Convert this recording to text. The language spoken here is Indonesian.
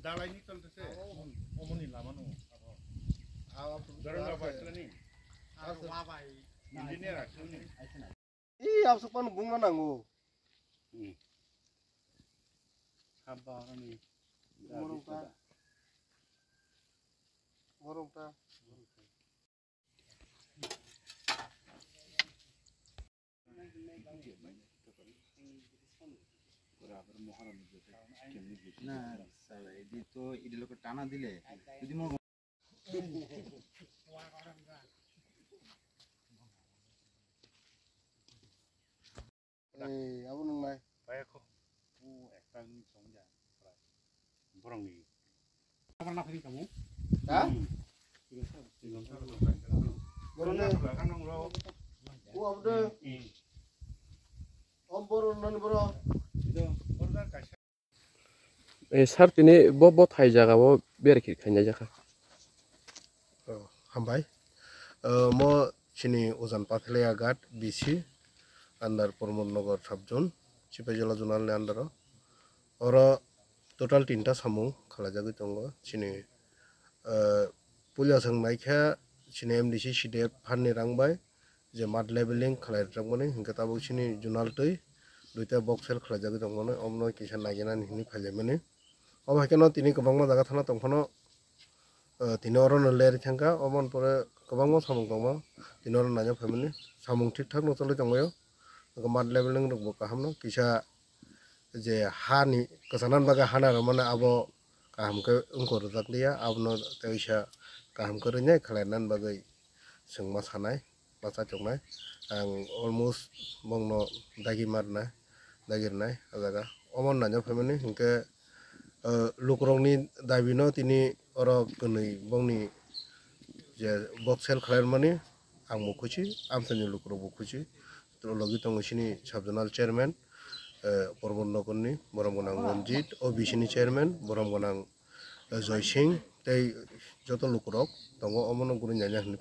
Dalai ni tol tese. Omoni lama nu. Garang apa ni? Engineer ni. Aku sepan bunga nangu. Apa ni? Borong ta. না স্যার এডি তো এডি লোকে টানা দিলে যদি মো Aku nunggu. Baik kok. Ekta ni songja. Borong ni. Apa nak ni kamu? Hah? Borong ni. Kan nong lo. Apa deh? Om borong nani borong. Itu borong kasih. Sar tini bo thai jaga bo berkir khanya jaka Hambai. Mo sini Uzan Pathlaya Ghat BC under Pormonnagar subzone Sipajala zonal ni under oro total 3ta samung khalajagui tongo sini pulya sang naikha sini MDC CDF phanni rangbai je mat leveling khalai rangmani hingka tabo sini zonal tui 2ta boxel khalajagui tongmani omno kisa naginani hini phalemani obhakeno tini kobangma jaga thana tongphano tini oro no ler thangka omon pore kobangma samung tongma tini oro naja phaimani samung thik thak no choli tongmayo mat leveling rokbo kahamno kisa je hani kasanan baga hana ramana abo kaham ke ungko rjakliya abno teisa kaham ke renya khalainan bagai sengma sanai bacha chongnai ang almost mongno dagi marna dagirnai ajaga omon naja phaimani hingke lukrongni dabino tini oro gnui bongni je boxel khlairmani ang mukhuchi amsani lukrok bukhuchi to logi tongo sini subjonal chairman Pormonnagarni Boromgonang Monjit OBC ni chairman Boromgonang Joy Singh tei joto lukrok tongo omono guri nyanya hini